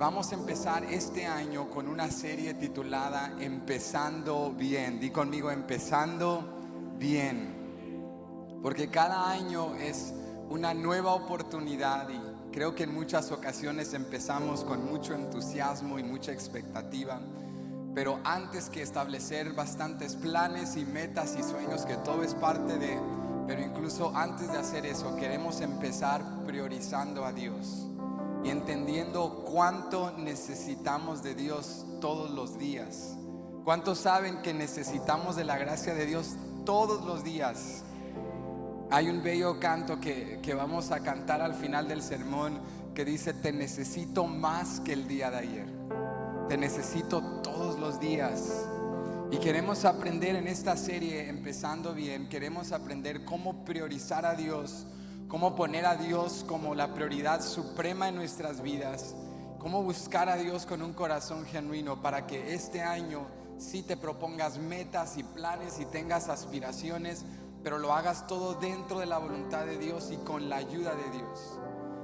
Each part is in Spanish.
Vamos a empezar este año con una serie titulada Empezando Bien. Di conmigo, empezando bien. Porque cada año es una nueva oportunidad y creo que en muchas ocasiones empezamos con mucho entusiasmo y mucha expectativa. Pero antes que establecer bastantes planes y metas y sueños, que todo es parte de, pero incluso antes de hacer eso, queremos empezar priorizando a Dios y entendiendo cuánto necesitamos de Dios todos los días. ¿Cuántos saben que necesitamos de la gracia de Dios todos los días? Hay un bello canto que vamos a cantar al final del sermón que dice: te necesito más que el día de ayer. Te necesito todos los días. Y queremos aprender en esta serie, Empezando Bien, queremos aprender cómo priorizar a Dios, cómo poner a Dios como la prioridad suprema en nuestras vidas, cómo buscar a Dios con un corazón genuino para que este año sí te propongas metas y planes y tengas aspiraciones, pero lo hagas todo dentro de la voluntad de Dios y con la ayuda de Dios.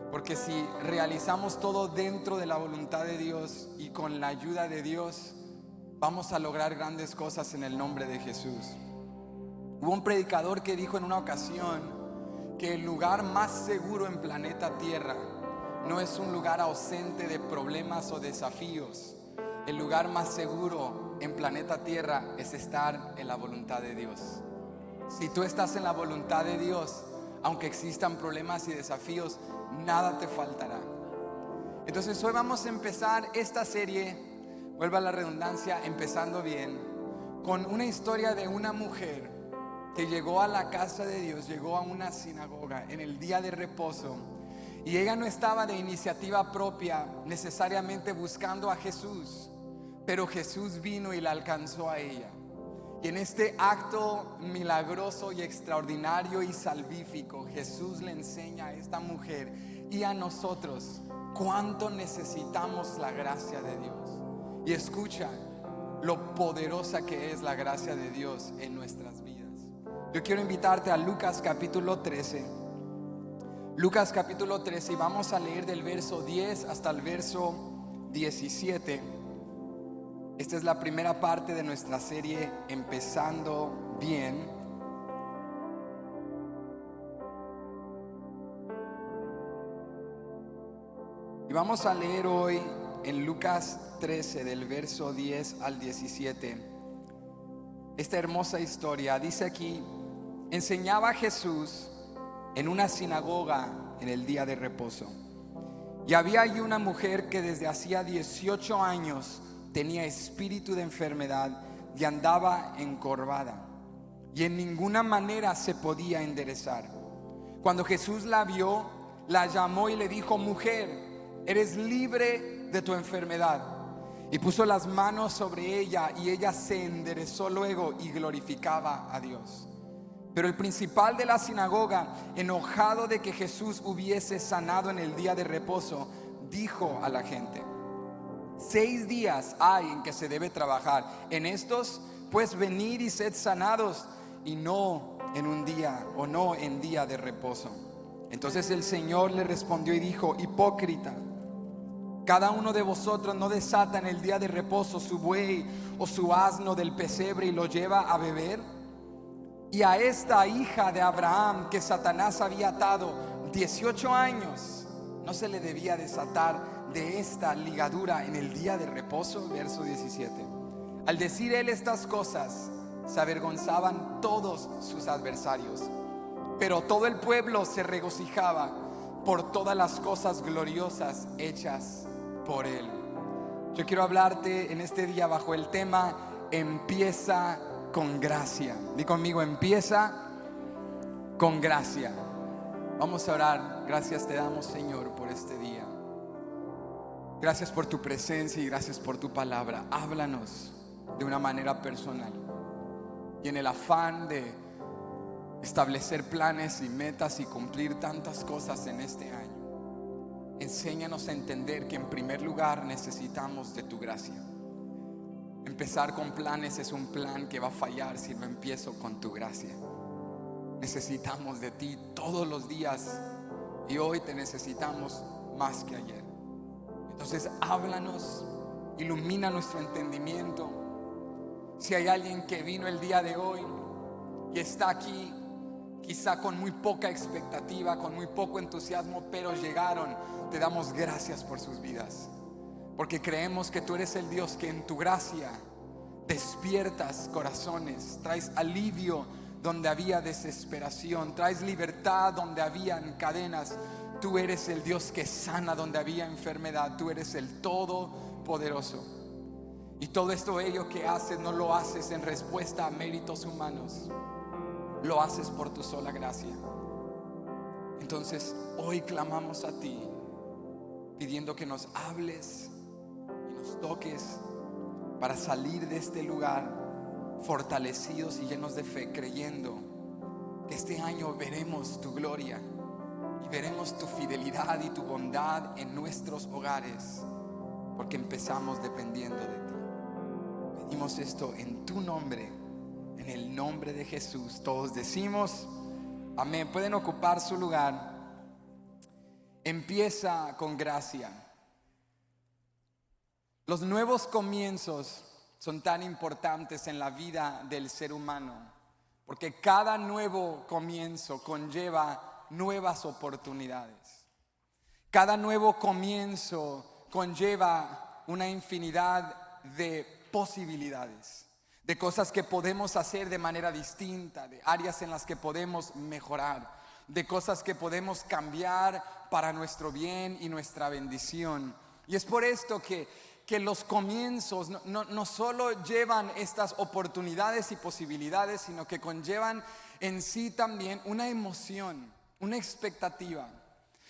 Porque si realizamos todo dentro de la voluntad de Dios y con la ayuda de Dios, vamos a lograr grandes cosas en el nombre de Jesús. Hubo un predicador que dijo en una ocasión que el lugar más seguro en planeta Tierra no es un lugar ausente de problemas o desafíos. El lugar más seguro en planeta Tierra es estar en la voluntad de Dios. Si tú estás en la voluntad de Dios, aunque existan problemas y desafíos, nada te faltará. Entonces hoy vamos a empezar esta serie, vuelva a la redundancia, Empezando Bien, con una historia de una mujer que llegó a la casa de Dios, llegó a una sinagoga en el día de reposo, y ella no estaba de iniciativa propia necesariamente buscando a Jesús, pero Jesús vino y la alcanzó a ella. Y en este acto milagroso y extraordinario y salvífico, Jesús le enseña a esta mujer y a nosotros cuánto necesitamos la gracia de Dios. Y escucha lo poderosa que es la gracia de Dios en nuestras vidas. Yo quiero invitarte a Lucas capítulo 13. Lucas capítulo 13, y vamos a leer del verso 10 hasta el verso 17. Esta es la primera parte de nuestra serie Empezando Bien. Y vamos a leer hoy en Lucas 13 del verso 10 al 17 esta hermosa historia. Dice aquí: enseñaba Jesús en una sinagoga en el día de reposo, y había allí una mujer que desde hacía 18 años tenía espíritu de enfermedad y andaba encorvada, y en ninguna manera se podía enderezar. Cuando Jesús la vio, la llamó y le dijo: mujer, eres libre de tu enfermedad. Y puso las manos sobre ella, y ella se enderezó luego y glorificaba a Dios. Pero el principal de la sinagoga, enojado de que Jesús hubiese sanado en el día de reposo, dijo a la gente: 6 días hay en que se debe trabajar. En estos pues venid y sed sanados, y no en un día, o no en día de reposo. Entonces el Señor le respondió y dijo: hipócrita, cada uno de vosotros no desata en el día de reposo su buey o su asno del pesebre y lo lleva a beber. Y a esta hija de Abraham que Satanás había atado 18 años, ¿no se le debía desatar de esta ligadura en el día de reposo? Verso 17. Al decir él estas cosas, se avergonzaban todos sus adversarios, pero todo el pueblo se regocijaba por todas las cosas gloriosas hechas por él. Yo quiero hablarte en este día bajo el tema Empieza con gracia. Di conmigo: empieza con gracia. Vamos a orar. Gracias te damos, Señor, por este día. Gracias por tu presencia y gracias por tu palabra. Háblanos de una manera personal. Y en el afán de establecer planes y metas y cumplir tantas cosas en este año, enséñanos a entender que en primer lugar necesitamos de tu gracia. Empezar con planes es un plan que va a fallar si no empiezo con tu gracia. Necesitamos de ti todos los días, y hoy te necesitamos más que ayer. Entonces háblanos, ilumina nuestro entendimiento. Si hay alguien que vino el día de hoy y está aquí quizá con muy poca expectativa, con muy poco entusiasmo, pero llegaron, te damos gracias por sus vidas, porque creemos que tú eres el Dios que en tu gracia despiertas corazones, traes alivio donde había desesperación, traes libertad donde habían cadenas. Tú eres el Dios que sana donde había enfermedad. Tú eres el Todopoderoso. Y todo esto ello que haces no lo haces en respuesta a méritos humanos, lo haces por tu sola gracia. Entonces hoy clamamos a ti, pidiendo que nos hables y nos toques para salir de este lugar fortalecidos y llenos de fe, creyendo que este año veremos tu gloria y veremos tu fidelidad y tu bondad en nuestros hogares, porque empezamos dependiendo de ti. Pedimos esto en tu nombre, en el nombre de Jesús. Todos decimos amén. Pueden ocupar su lugar. Empieza con gracia. Los nuevos comienzos son tan importantes en la vida del ser humano, porque cada nuevo comienzo conlleva nuevas oportunidades. Cada nuevo comienzo conlleva una infinidad de posibilidades, de cosas que podemos hacer de manera distinta, de áreas en las que podemos mejorar, de cosas que podemos cambiar para nuestro bien y nuestra bendición. Y es por esto que los comienzos no solo llevan estas oportunidades y posibilidades, sino que conllevan en sí también una emoción, una expectativa.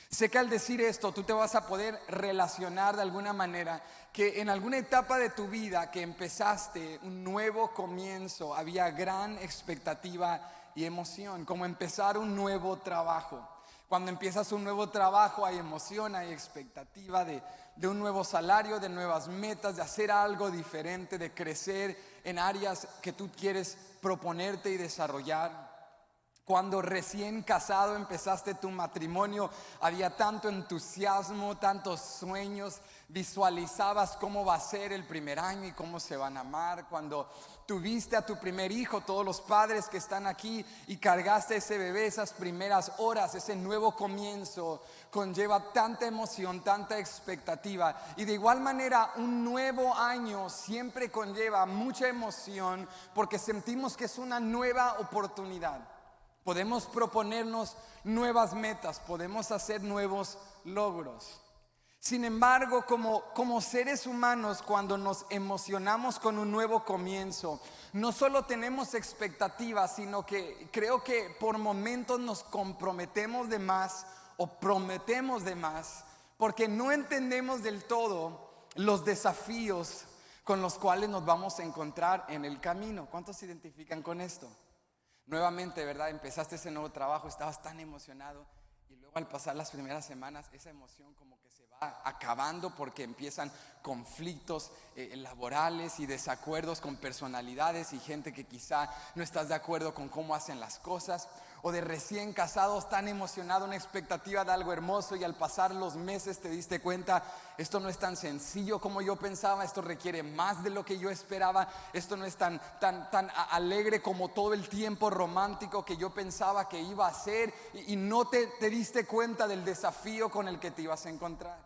Sé que al decir esto tú te vas a poder relacionar de alguna manera que en alguna etapa de tu vida que empezaste un nuevo comienzo había gran expectativa y emoción, como empezar un nuevo trabajo. Cuando empiezas un nuevo trabajo hay emoción, hay expectativa de un nuevo salario, de nuevas metas, de hacer algo diferente, de crecer en áreas que tú quieres proponerte y desarrollar. Cuando recién casado empezaste tu matrimonio, había tanto entusiasmo, tantos sueños, visualizabas cómo va a ser el primer año y cómo se van a amar. Cuando tuviste a tu primer hijo, todos los padres que están aquí, y cargaste ese bebé, esas primeras horas, ese nuevo comienzo conlleva tanta emoción, tanta expectativa. Y de igual manera un nuevo año siempre conlleva mucha emoción, porque sentimos que es una nueva oportunidad. Podemos proponernos nuevas metas, podemos hacer nuevos logros. Sin embargo, como seres humanos, cuando nos emocionamos con un nuevo comienzo, no solo tenemos expectativas, sino que creo que por momentos nos comprometemos de más o prometemos de más, porque no entendemos del todo los desafíos con los cuales nos vamos a encontrar en el camino. ¿Cuántos se identifican con esto? Nuevamente, ¿verdad? Empezaste ese nuevo trabajo, estabas tan emocionado, y luego al pasar las primeras semanas esa emoción como que se va acabando, porque empiezan conflictos laborales y desacuerdos con personalidades y gente que quizá no estás de acuerdo con cómo hacen las cosas. O de recién casados, tan emocionado, una expectativa de algo hermoso, y al pasar los meses te diste cuenta, esto no es tan sencillo como yo pensaba, esto requiere más de lo que yo esperaba, esto no es tan alegre como todo el tiempo romántico que yo pensaba que iba a ser, y no te diste cuenta del desafío con el que te ibas a encontrar.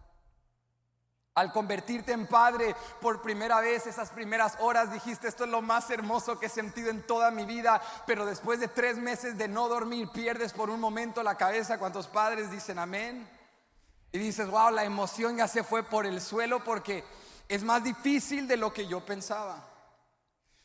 Al convertirte en padre por primera vez, esas primeras horas dijiste, esto es lo más hermoso que he sentido en toda mi vida, pero después de 3 meses de no dormir pierdes por un momento la cabeza. ¿Cuántos padres dicen amén? Y dices, wow, la emoción ya se fue por el suelo, porque es más difícil de lo que yo pensaba.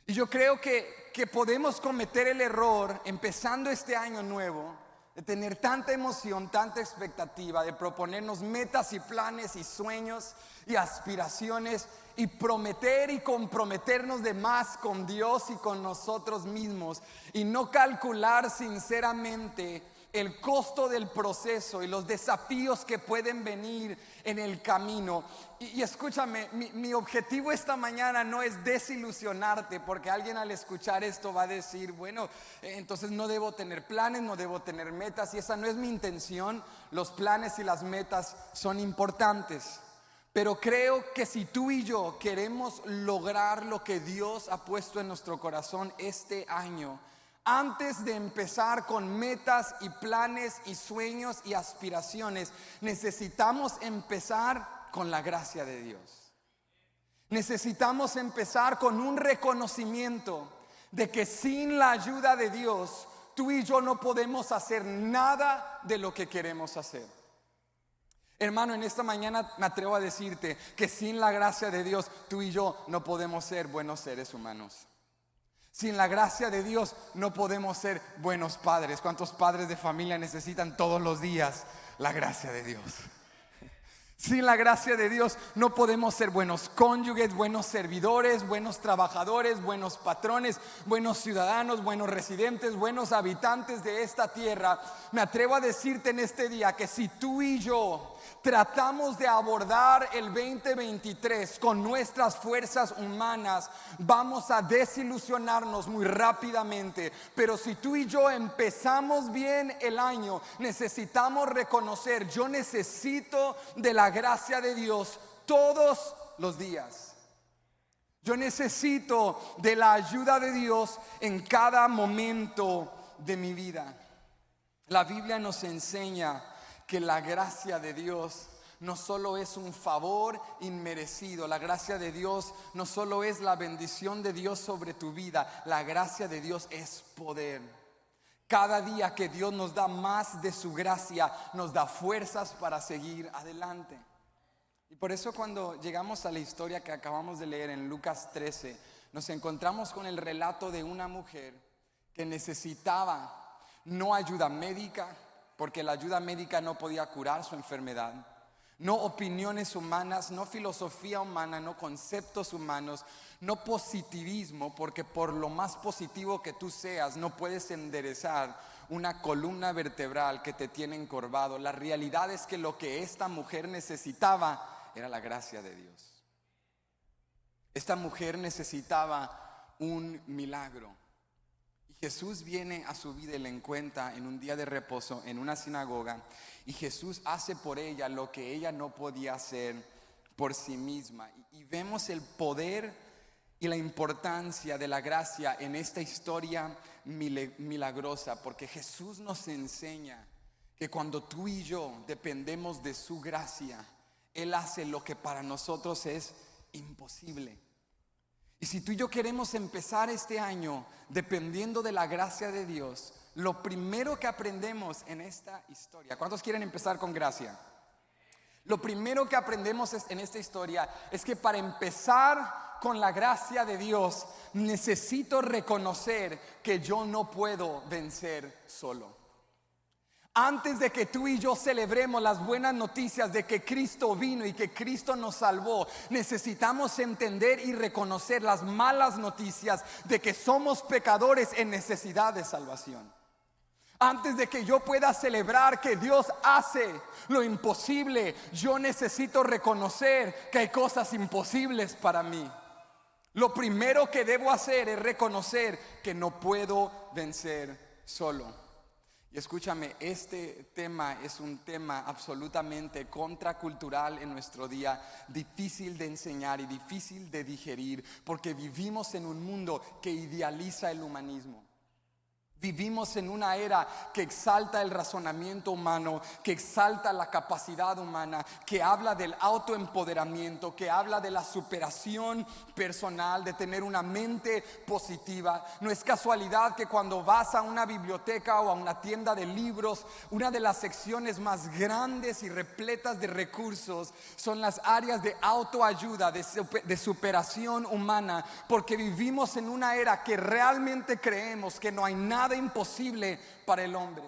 Y yo creo que podemos cometer el error, empezando este año nuevo, de tener tanta emoción, tanta expectativa, de proponernos metas y planes y sueños y aspiraciones, y prometer y comprometernos de más con Dios y con nosotros mismos, y no calcular sinceramente el costo del proceso y los desafíos que pueden venir en el camino. Y escúchame, mi objetivo esta mañana no es desilusionarte, porque alguien al escuchar esto va a decir, bueno, entonces no debo tener planes, no debo tener metas, y esa no es mi intención. Los planes y las metas son importantes, Pero creo que si tú y yo queremos lograr lo que Dios ha puesto en nuestro corazón este año, antes de empezar con metas y planes y sueños y aspiraciones, necesitamos empezar con la gracia de Dios. Necesitamos empezar con un reconocimiento de que sin la ayuda de Dios, tú y yo no podemos hacer nada de lo que queremos hacer. Hermano, en esta mañana me atrevo a decirte que sin la gracia de Dios, tú y yo no podemos ser buenos seres humanos. Sin la gracia de Dios no podemos ser buenos padres. ¿Cuántos padres de familia necesitan todos los días la gracia de Dios? Sin la gracia de Dios no podemos ser buenos cónyuges, buenos servidores, buenos trabajadores, buenos patrones, buenos ciudadanos, buenos residentes, buenos habitantes de esta tierra. Me atrevo a decirte en este día que si tú y yo tratamos de abordar el 2023 con nuestras fuerzas humanas, vamos a desilusionarnos muy rápidamente. Pero si tú y yo empezamos bien el año, necesitamos reconocer: yo necesito de la gracia de Dios todos los días. Yo necesito de la ayuda de Dios en cada momento de mi vida. La Biblia nos enseña que la gracia de Dios no solo es un favor inmerecido. La gracia de Dios no solo es la bendición de Dios sobre tu vida. La gracia de Dios es poder. Cada día que Dios nos da más de su gracia, nos da fuerzas para seguir adelante. Y por eso cuando llegamos a la historia que acabamos de leer en Lucas 13, nos encontramos con el relato de una mujer que necesitaba no ayuda médica, porque la ayuda médica no podía curar su enfermedad, no opiniones humanas, no filosofía humana, no conceptos humanos, no positivismo, porque por lo más positivo que tú seas no puedes enderezar una columna vertebral que te tiene encorvado. La realidad es que lo que esta mujer necesitaba era la gracia de Dios. Esta mujer necesitaba un milagro. Jesús viene a su vida y le encuentra en un día de reposo en una sinagoga, y Jesús hace por ella lo que ella no podía hacer por sí misma. Y vemos el poder y la importancia de la gracia en esta historia milagrosa, porque Jesús nos enseña que cuando tú y yo dependemos de su gracia, Él hace lo que para nosotros es imposible. Y si tú y yo queremos empezar este año dependiendo de la gracia de Dios, lo primero que aprendemos en esta historia, ¿cuántos quieren empezar con gracia? Lo primero que aprendemos en esta historia es que para empezar con la gracia de Dios, necesito reconocer que yo no puedo vencer solo. Antes de que tú y yo celebremos las buenas noticias de que Cristo vino y que Cristo nos salvó, necesitamos entender y reconocer las malas noticias de que somos pecadores en necesidad de salvación. Antes de que yo pueda celebrar que Dios hace lo imposible, yo necesito reconocer que hay cosas imposibles para mí. Lo primero que debo hacer es reconocer que no puedo vencer solo. Y escúchame, este tema es un tema absolutamente contracultural en nuestro día, difícil de enseñar y difícil de digerir, porque vivimos en un mundo que idealiza el humanismo. Vivimos en una era que exalta el razonamiento humano, que exalta la capacidad humana, que habla del autoempoderamiento, que habla de la superación personal, de tener una mente positiva. No es casualidad que cuando vas a una biblioteca o a una tienda de libros, una de las secciones más grandes y repletas de recursos son las áreas de autoayuda, de superación humana, porque vivimos en una era que realmente creemos que no hay nada imposible para el hombre,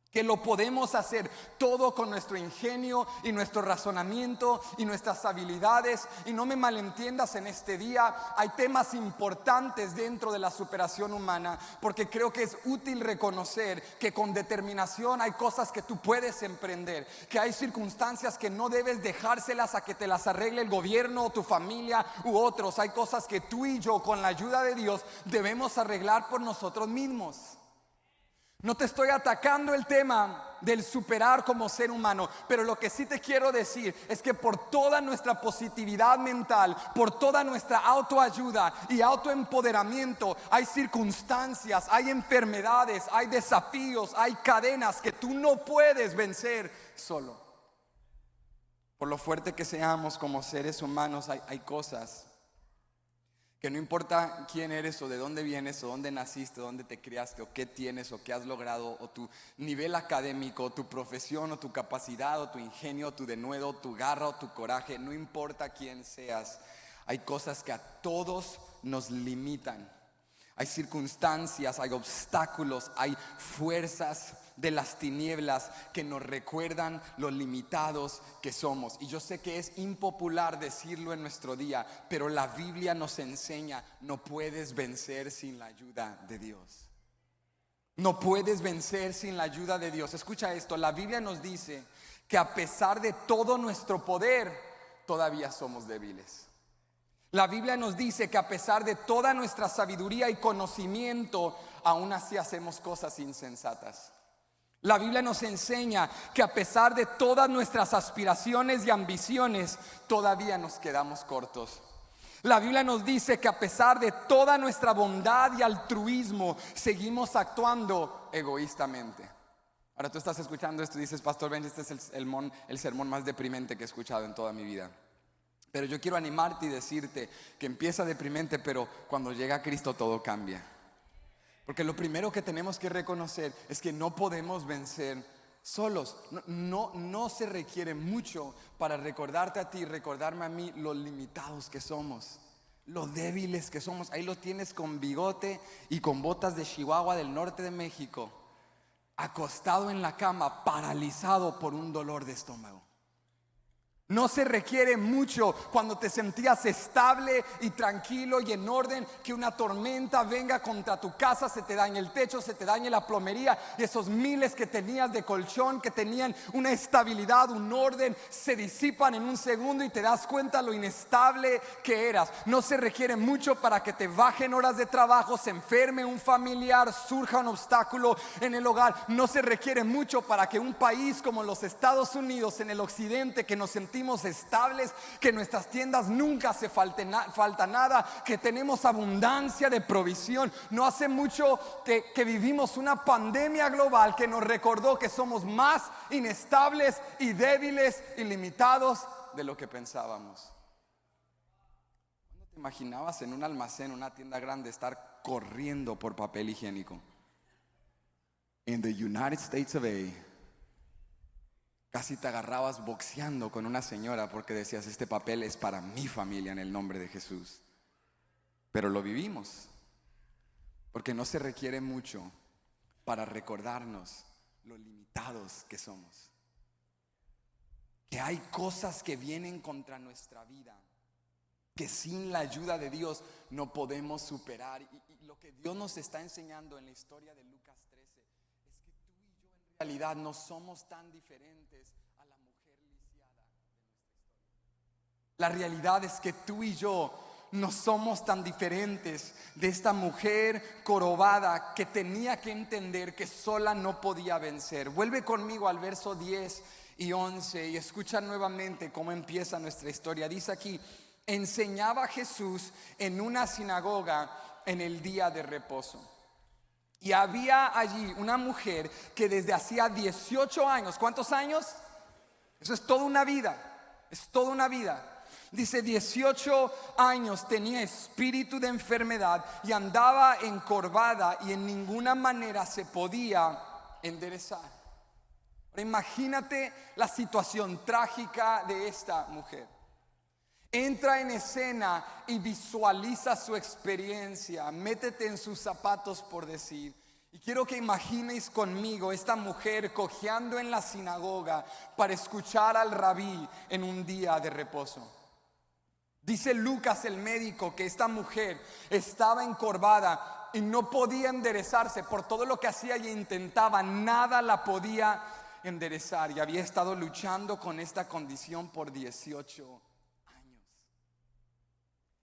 que lo podemos hacer todo con nuestro ingenio y nuestro razonamiento y nuestras habilidades. Y no me malentiendas en este día, hay temas importantes dentro de la superación humana, porque creo que es útil reconocer que con determinación hay cosas que tú puedes emprender, que hay circunstancias que no debes dejárselas a que te las arregle el gobierno o tu familia u otros. Hay cosas que tú y yo, con la ayuda de Dios, debemos arreglar por nosotros mismos. No te estoy atacando el tema del superar como ser humano. Pero lo que sí te quiero decir es que por toda nuestra positividad mental, por toda nuestra autoayuda y autoempoderamiento, hay circunstancias, hay enfermedades, hay desafíos, hay cadenas que tú no puedes vencer solo. Por lo fuerte que seamos como seres humanos, hay cosas que no importa quién eres o de dónde vienes o dónde naciste, o dónde te criaste o qué tienes o qué has logrado o tu nivel académico o tu profesión o tu capacidad o tu ingenio, tu denuedo, tu garra o tu coraje, no importa quién seas, hay cosas que a todos nos limitan. Hay circunstancias, hay obstáculos, hay fuerzas de las tinieblas que nos recuerdan lo limitados que somos. Y yo sé que es impopular decirlo en nuestro día, pero la Biblia nos enseña: no puedes vencer sin la ayuda de Dios. No puedes vencer sin la ayuda de Dios. Escucha esto, la Biblia nos dice que a pesar de todo nuestro poder, todavía somos débiles. La Biblia nos dice que a pesar de toda nuestra sabiduría y conocimiento, aún así hacemos cosas insensatas. La Biblia nos enseña que a pesar de todas nuestras aspiraciones y ambiciones, todavía nos quedamos cortos. La Biblia nos dice que a pesar de toda nuestra bondad y altruismo, seguimos actuando egoístamente. Ahora tú estás escuchando esto y dices: Pastor Ben, este es el sermón más deprimente que he escuchado en toda mi vida. Pero yo quiero animarte y decirte que empieza deprimente, pero cuando llega Cristo todo cambia. Porque lo primero que tenemos que reconocer es que no podemos vencer solos. No se requiere mucho para recordarte a ti y recordarme a mí lo limitados que somos, lo débiles que somos. Ahí lo tienes con bigote y con botas de Chihuahua del norte de México, acostado en la cama, paralizado por un dolor de estómago. No se requiere mucho cuando te sentías estable y tranquilo y en orden, que una tormenta venga contra tu casa, se te dañe el techo, se te dañe la plomería, y esos miles que tenías de colchón, que tenían una estabilidad, un orden, se disipan en un segundo y te das cuenta lo inestable que eras. No se requiere mucho para que te bajen horas de trabajo, se enferme un familiar, surja un obstáculo en el hogar. No se requiere mucho para que un país como los Estados Unidos, en el occidente, que nos sentimos estables, que en nuestras tiendas nunca se falta nada, que tenemos abundancia de provisión. No hace mucho que vivimos una pandemia global que nos recordó que somos más inestables y débiles y limitados de lo que pensábamos. ¿Cuándo te imaginabas en un almacén, una tienda grande, estar corriendo por papel higiénico? In the United States of A, casi te agarrabas boxeando con una señora porque decías: este papel es para mi familia en el nombre de Jesús. Pero lo vivimos, porque no se requiere mucho para recordarnos lo limitados que somos. Que hay cosas que vienen contra nuestra vida que sin la ayuda de Dios no podemos superar. Y lo que Dios nos está enseñando en la historia de Lucas 13 es que tú y yo en realidad no somos tan diferentes a la mujer lisiada de nuestra historia. La realidad es que tú y yo no somos tan diferentes de esta mujer jorobada que tenía que entender que sola no podía vencer. Vuelve conmigo al verso 10 y 11 y escucha nuevamente cómo empieza nuestra historia. Dice aquí: enseñaba Jesús en una sinagoga en el día de reposo. Y había allí una mujer que desde hacía 18 años, ¿cuántos años? Eso es toda una vida, es toda una vida. Dice 18 años tenía espíritu de enfermedad y andaba encorvada y en ninguna manera se podía enderezar. Ahora imagínate la situación trágica de esta mujer. Entra en escena y visualiza su experiencia. Métete en sus zapatos, por decir. Y quiero que imagines conmigo esta mujer cojeando en la sinagoga para escuchar al rabí en un día de reposo. Dice Lucas, el médico, que esta mujer estaba encorvada y no podía enderezarse. Por todo lo que hacía y intentaba, nada la podía enderezar. Y había estado luchando con esta condición por 18 años.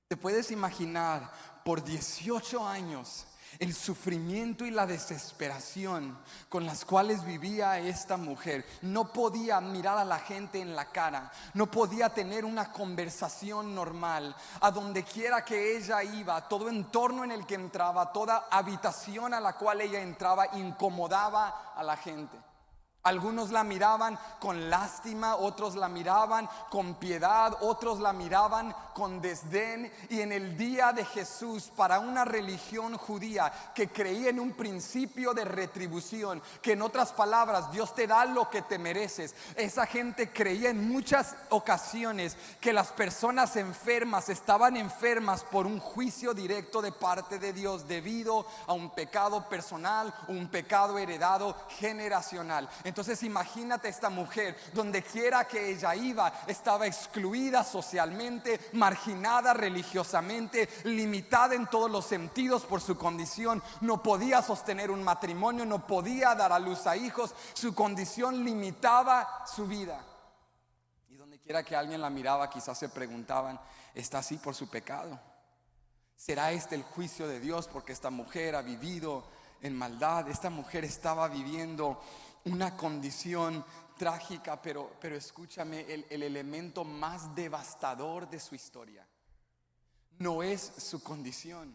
¿Te puedes imaginar por 18 años el sufrimiento y la desesperación con las cuales vivía esta mujer? No podía mirar a la gente en la cara, no podía tener una conversación normal. A donde quiera que ella iba, todo entorno en el que entraba, toda habitación a la cual ella entraba, incomodaba a la gente. Algunos la miraban con lástima, otros la miraban con piedad, otros la miraban con desdén. Y en el día de Jesús, para una religión judía que creía en un principio de retribución, que en otras palabras, Dios te da lo que te mereces, esa gente creía en muchas ocasiones que las personas enfermas estaban enfermas por un juicio directo de parte de Dios, debido a un pecado personal, un pecado heredado generacional. Entonces imagínate esta mujer, donde quiera que ella iba, estaba excluida socialmente, marginada religiosamente, limitada en todos los sentidos por su condición. No podía sostener un matrimonio, no podía dar a luz a hijos. Su condición limitaba su vida. Y donde quiera que alguien la miraba, quizás se preguntaban: ¿está así por su pecado? ¿Será este el juicio de Dios porque esta mujer ha vivido en maldad? Esta mujer estaba viviendo una condición trágica, pero escúchame, el elemento más devastador de su historia no es su condición.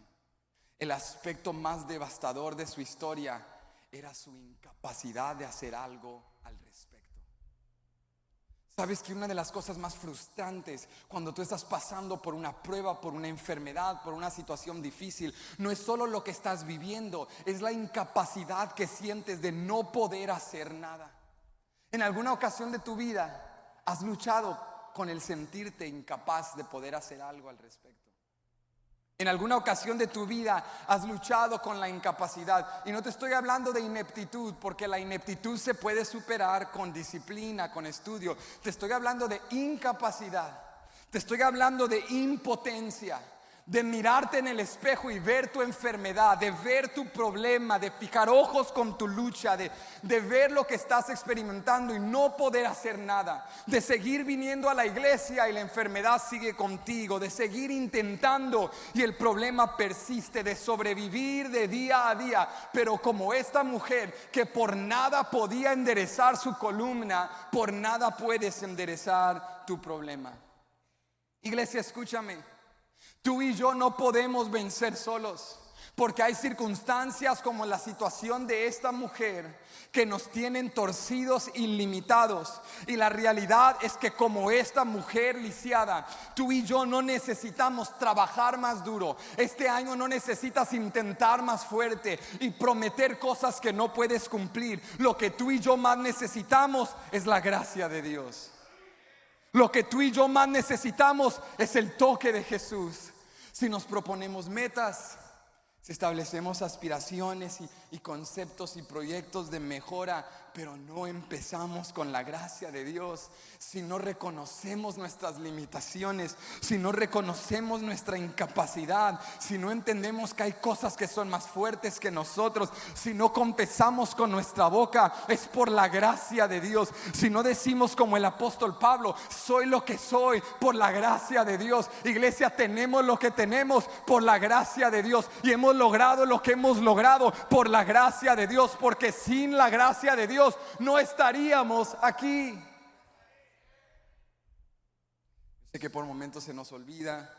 El aspecto más devastador de su historia era su incapacidad de hacer algo al respecto. Sabes que una de las cosas más frustrantes cuando tú estás pasando por una prueba, por una enfermedad, por una situación difícil, no es solo lo que estás viviendo, es la incapacidad que sientes de no poder hacer nada. En alguna ocasión de tu vida has luchado con el sentirte incapaz de poder hacer algo al respecto. En alguna ocasión de tu vida has luchado con la incapacidad. Y no te estoy hablando de ineptitud, porque la ineptitud se puede superar con disciplina, con estudio. Te estoy hablando de incapacidad. Te estoy hablando de impotencia. De mirarte en el espejo y ver tu enfermedad, de ver tu problema, de fijar ojos con tu lucha, de ver lo que estás experimentando y no poder hacer nada, de seguir viniendo a la iglesia y la enfermedad sigue contigo, de seguir intentando y el problema persiste, de sobrevivir de día a día, pero como esta mujer que por nada podía enderezar su columna, por nada puedes enderezar tu problema. Iglesia, escúchame. Tú y yo no podemos vencer solos, porque hay circunstancias como la situación de esta mujer que nos tienen torcidos y limitados. Y la realidad es que como esta mujer lisiada, tú y yo no necesitamos trabajar más duro. Este año no necesitas intentar más fuerte y prometer cosas que no puedes cumplir. Lo que tú y yo más necesitamos es la gracia de Dios. Lo que tú y yo más necesitamos es el toque de Jesús. Si nos proponemos metas, si establecemos aspiraciones y conceptos y proyectos de mejora, pero no empezamos con la gracia de Dios, si no reconocemos nuestras limitaciones, si no reconocemos nuestra incapacidad, si no entendemos que hay cosas que son más fuertes que nosotros, si no confesamos con nuestra boca, es por la gracia de Dios. Si no decimos como el apóstol Pablo: soy lo que soy por la gracia de Dios. Iglesia, tenemos lo que tenemos por la gracia de Dios, y hemos logrado lo que hemos logrado por la gracia de Dios, porque sin la gracia de Dios no estaríamos aquí. Sé que por momentos se nos olvida,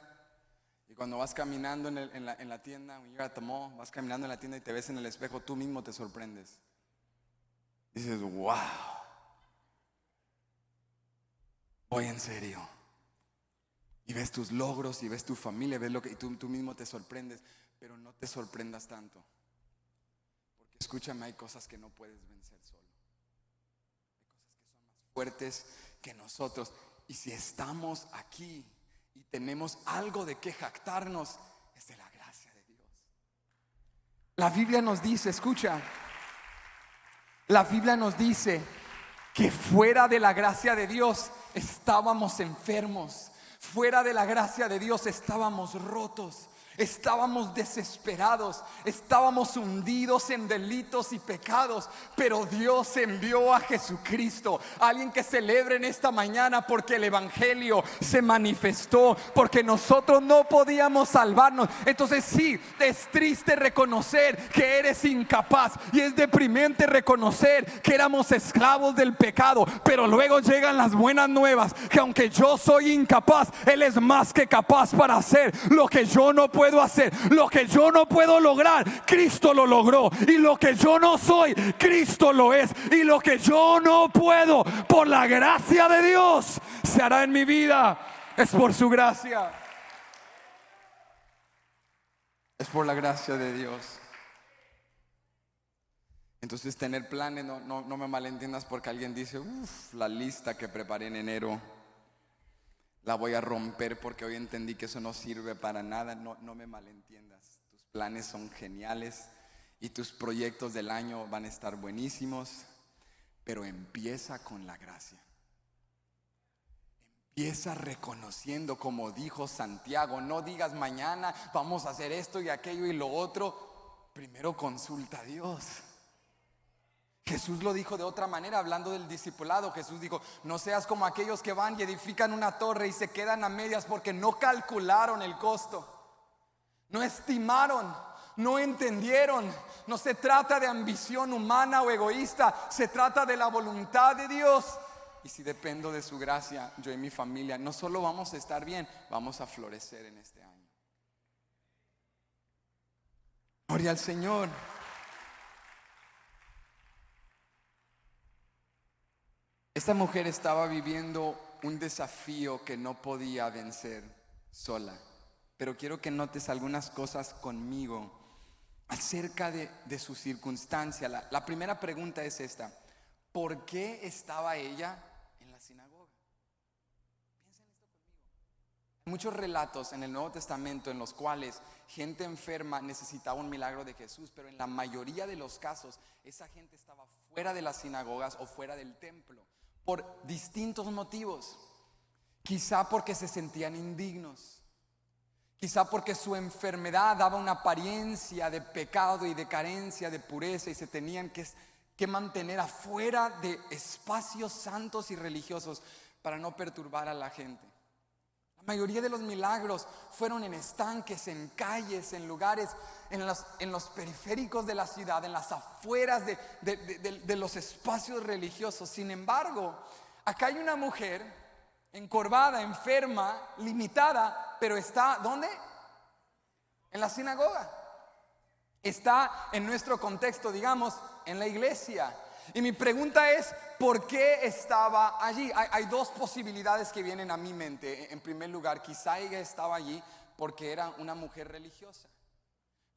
y cuando vas caminando en la tienda, when you're at the mall, vas caminando en la tienda y te ves en el espejo, tú mismo te sorprendes. Dices: wow, voy en serio. Y ves tus logros y ves tu familia, ves lo que, y tú mismo te sorprendes. Pero no te sorprendas tanto, porque escúchame, hay cosas que no puedes vencer solo. Hay cosas que son más fuertes que nosotros. Y si estamos aquí y tenemos algo de qué jactarnos, es de la gracia de Dios. La Biblia nos dice, escucha, la Biblia nos dice que fuera de la gracia de Dios estábamos enfermos. Fuera de la gracia de Dios estábamos rotos. Estábamos desesperados, estábamos hundidos en delitos y pecados, pero Dios envió a Jesucristo, alguien que celebre en esta mañana, porque el evangelio se manifestó, porque nosotros no podíamos salvarnos. Entonces sí, es triste reconocer que eres incapaz, y es deprimente reconocer que éramos esclavos del pecado, pero luego llegan las buenas nuevas, que aunque yo soy incapaz, Él es más que capaz para hacer lo que yo no puedo hacer. Lo que yo no puedo lograr, Cristo lo logró. Y lo que yo no soy, Cristo lo es. Y lo que yo no puedo, por la gracia de Dios, se hará en mi vida. Es por su gracia. Es por la gracia de Dios. Entonces tener planes, no me malentiendas, porque alguien dice: la lista que preparé en enero la voy a romper porque hoy entendí que eso no sirve para nada. No me malentiendas. Tus planes son geniales y tus proyectos del año van a estar buenísimos, pero empieza con la gracia. Empieza reconociendo, como dijo Santiago: no digas mañana vamos a hacer esto y aquello y lo otro. Primero consulta a Dios. Jesús lo dijo de otra manera, hablando del discipulado. Jesús dijo: no seas como aquellos que van y edifican una torre y se quedan a medias porque no calcularon el costo, no estimaron, no entendieron. No se trata de ambición humana o egoísta, se trata de la voluntad de Dios. Y si dependo de su gracia, yo y mi familia no solo vamos a estar bien, vamos a florecer en este año. Gloria al Señor. Esta mujer estaba viviendo un desafío que no podía vencer sola. Pero quiero que notes algunas cosas conmigo acerca de su circunstancia. La primera pregunta es esta: ¿por qué estaba ella en la sinagoga? Piensen esto conmigo. Hay muchos relatos en el Nuevo Testamento en los cuales gente enferma necesitaba un milagro de Jesús, pero en la mayoría de los casos esa gente estaba fuera de las sinagogas o fuera del templo por distintos motivos. Quizá porque se sentían indignos, quizá porque su enfermedad daba una apariencia de pecado y de carencia de pureza, y se tenían que mantener afuera de espacios santos y religiosos para no perturbar a la gente. La mayoría de los milagros fueron en estanques, en calles, en lugares, en los periféricos de la ciudad, en las afueras de los espacios religiosos. Sin embargo, acá hay una mujer encorvada, enferma, limitada, pero está, ¿dónde? En la sinagoga. Está, en nuestro contexto, digamos, en la iglesia. Y mi pregunta es: ¿por qué estaba allí? Hay dos posibilidades que vienen a mi mente. En primer lugar, quizá ella estaba allí porque era una mujer religiosa,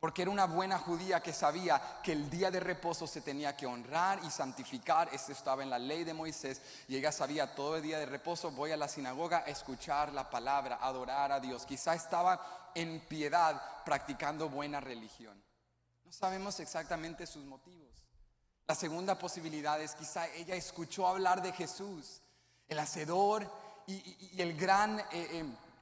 porque era una buena judía que sabía que el día de reposo se tenía que honrar y santificar. Esto estaba en la ley de Moisés, y ella sabía: todo el día de reposo voy a la sinagoga a escuchar la palabra, a adorar a Dios. Quizá estaba en piedad, practicando buena religión. No sabemos exactamente sus motivos. La segunda posibilidad es: quizá ella escuchó hablar de Jesús, el hacedor y el gran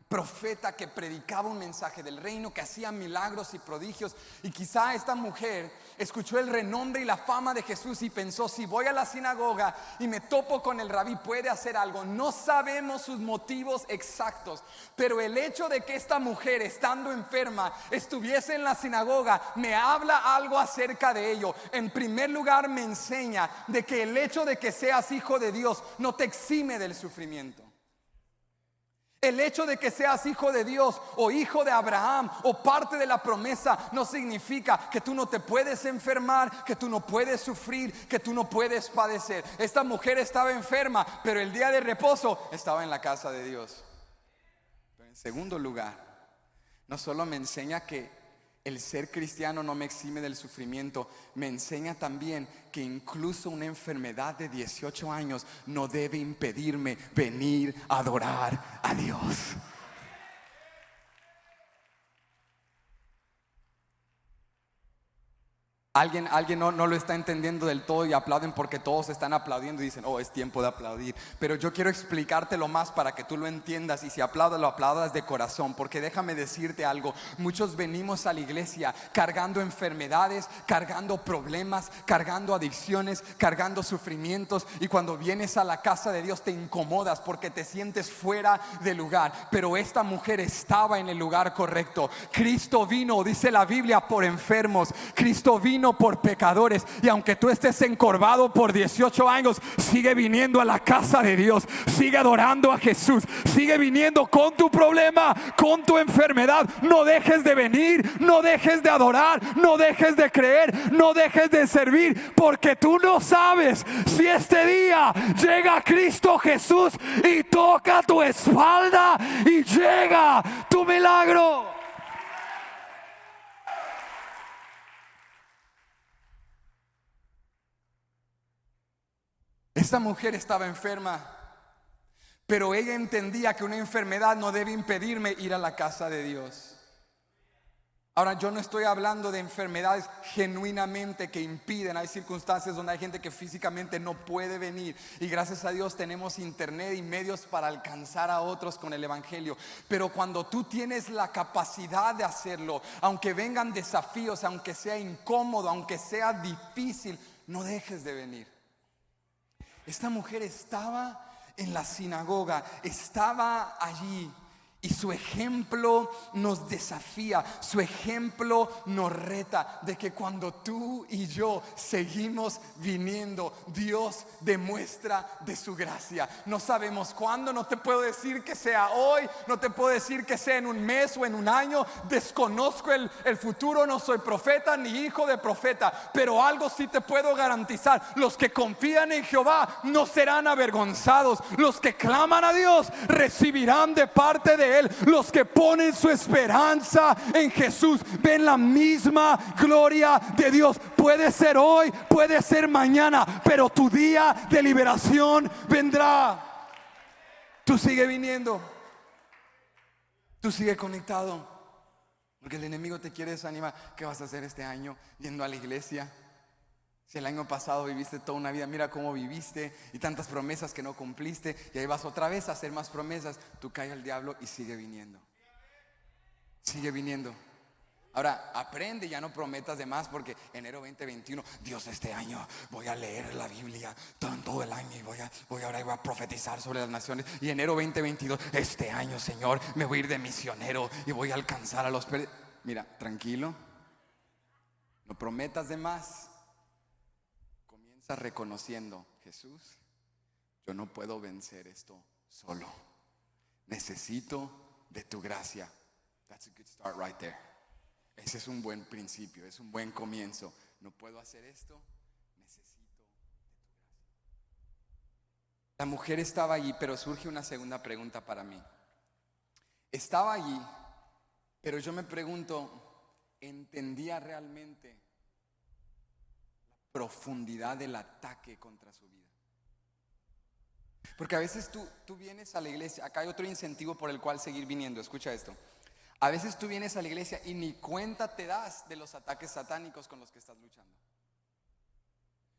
profeta que predicaba un mensaje del reino, que hacía milagros y prodigios. Y quizá esta mujer escuchó el renombre y la fama de Jesús y pensó: si voy a la sinagoga y me topo con el rabí, puede hacer algo. No sabemos sus motivos exactos, pero el hecho de que esta mujer, estando enferma, estuviese en la sinagoga, me habla algo acerca de ello. En primer lugar, me enseña de que el hecho de que seas hijo de Dios no te exime del sufrimiento. El hecho de que seas hijo de Dios o hijo de Abraham o parte de la promesa no significa que tú no te puedes enfermar, que tú no puedes sufrir, que tú no puedes padecer. Esta mujer estaba enferma, pero el día de reposo estaba en la casa de Dios. Pero en segundo lugar, no solo me enseña que el ser cristiano no me exime del sufrimiento, me enseña también que incluso una enfermedad de 18 años no debe impedirme venir a adorar a Dios. Alguien no lo está entendiendo del todo y aplauden porque todos están aplaudiendo y dicen, oh, es tiempo de aplaudir. Pero yo quiero explicártelo más para que tú lo entiendas, y si aplaudas, lo aplaudas de corazón. Porque déjame decirte algo, muchos venimos a la iglesia cargando enfermedades, cargando problemas, cargando adicciones, cargando sufrimientos, y cuando vienes a la casa de Dios te incomodas porque te sientes fuera de lugar. Pero esta mujer estaba en el lugar correcto. Cristo vino, dice la Biblia, por enfermos. Cristo vino por pecadores, y aunque tú estés encorvado por 18 años, sigue viniendo a la casa de Dios, sigue adorando a Jesús, sigue viniendo con tu problema, con tu enfermedad. No dejes de venir, no dejes de adorar, no dejes de creer, no dejes de servir, porque tú no sabes si este día llega Cristo Jesús y toca tu espalda y llega tu milagro. Esta mujer estaba enferma, pero ella entendía que una enfermedad no debe impedirme ir a la casa de Dios. Ahora, yo no estoy hablando de enfermedades genuinamente que impiden. Hay circunstancias donde hay gente que físicamente no puede venir, y gracias a Dios tenemos internet y medios para alcanzar a otros con el evangelio. Pero cuando tú tienes la capacidad de hacerlo, aunque vengan desafíos, aunque sea incómodo, aunque sea difícil, no dejes de venir. Esta mujer estaba en la sinagoga, estaba allí, y su ejemplo nos desafía, su ejemplo nos reta de que cuando tú y yo seguimos viniendo, Dios demuestra de su gracia. No sabemos cuándo, no te puedo decir que sea hoy, no te puedo decir que sea en un mes o en un año. Desconozco el futuro, no soy profeta ni hijo de profeta, pero algo sí te puedo garantizar: los que confían en Jehová no serán avergonzados. Los que claman a Dios recibirán de parte de Él. Los que ponen su esperanza en Jesús ven la misma gloria de Dios. Puede ser hoy, puede ser mañana, pero tu día de liberación vendrá. Tú sigue viniendo, tú sigue conectado, porque el enemigo te quiere desanimar. ¿Qué vas a hacer este año yendo a la iglesia? Si el año pasado viviste toda una vida, mira cómo viviste, y tantas promesas que no cumpliste, y ahí vas otra vez a hacer más promesas. Tú cae al diablo y sigue viniendo. Sigue viniendo. Ahora aprende, ya no prometas de más, porque enero 2021, Dios, este año voy a leer la Biblia todo el año, y voy a profetizar sobre las naciones. Y enero 2022, este año, Señor, me voy a ir de misionero y voy a alcanzar a los perdidos. Mira, tranquilo, no prometas de más. Reconociendo: Jesús, yo no puedo vencer esto solo, necesito de tu gracia. That's a good start right there. Ese es un buen principio, es un buen comienzo. No puedo hacer esto, necesito de tu gracia. La mujer estaba allí, pero surge una segunda pregunta para mí. Estaba allí, pero yo me pregunto, ¿entendía realmente profundidad del ataque contra su vida? Porque a veces tú vienes a la iglesia. Acá hay otro incentivo por el cual seguir viniendo. Escucha esto: a veces tú vienes a la iglesia y ni cuenta te das de los ataques satánicos con los que estás luchando.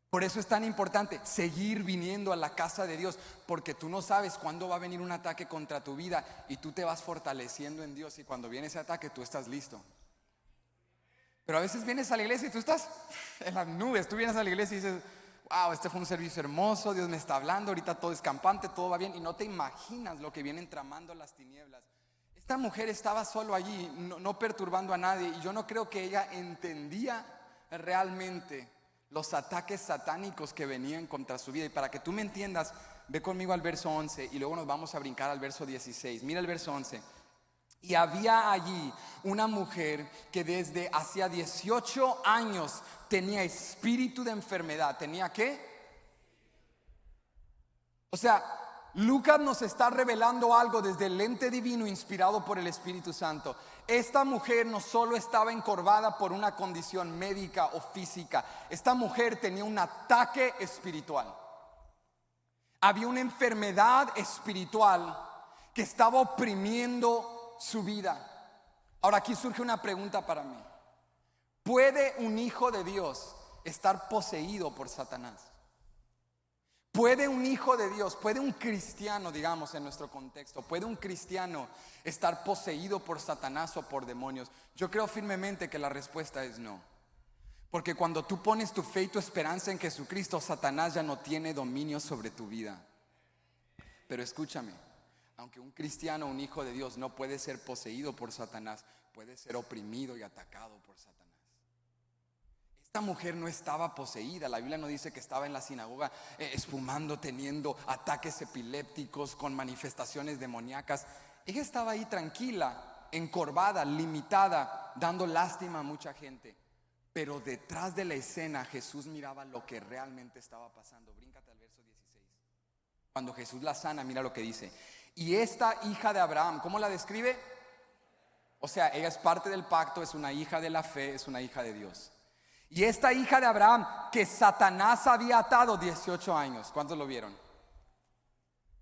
Por eso es tan importante seguir viniendo a la casa de Dios, porque tú no sabes cuándo va a venir un ataque contra tu vida, y tú te vas fortaleciendo en Dios, y cuando viene ese ataque tú estás listo. Pero a veces vienes a la iglesia y tú estás en las nubes. Tú vienes a la iglesia y dices: wow, este fue un servicio hermoso, Dios me está hablando, ahorita todo es campante, todo va bien. Y no te imaginas lo que vienen tramando las tinieblas. Esta mujer estaba solo allí, no perturbando a nadie. Y yo no creo que ella entendía realmente los ataques satánicos que venían contra su vida. Y para que tú me entiendas, ve conmigo al verso 11 y luego nos vamos a brincar al verso 16. Mira el verso 11. Y había allí una mujer que desde hacía 18 años tenía espíritu de enfermedad. ¿Tenía qué? O sea, Lucas nos está revelando algo desde el lente divino inspirado por el Espíritu Santo. Esta mujer no solo estaba encorvada por una condición médica o física. Esta mujer tenía un ataque espiritual. Había una enfermedad espiritual que estaba oprimiendo su vida. Ahora aquí surge una pregunta para mí: ¿Puede un hijo de Dios estar poseído por Satanás? ¿Puede un hijo de Dios, puede un cristiano, digamos en nuestro contexto, puede un cristiano estar poseído por Satanás o por demonios? Yo creo firmemente que la respuesta es no. Porque cuando tú pones tu fe y tu esperanza en Jesucristo, Satanás ya no tiene dominio sobre tu vida. Pero escúchame, aunque un cristiano, un hijo de Dios no puede ser poseído por Satanás, puede ser oprimido y atacado por Satanás. Esta mujer no estaba poseída. La Biblia no dice que estaba en la sinagoga espumando, teniendo ataques epilépticos con manifestaciones demoníacas. Ella estaba ahí tranquila, encorvada, limitada, dando lástima a mucha gente. Pero detrás de la escena Jesús miraba lo que realmente estaba pasando. Bríncate al verso 16. Cuando Jesús la sana, mira lo que dice: y esta hija de Abraham, ¿cómo la describe? O sea, ella es parte del pacto, es una hija de la fe, es una hija de Dios. Y esta hija de Abraham que Satanás había atado 18 años. ¿Cuántos lo vieron?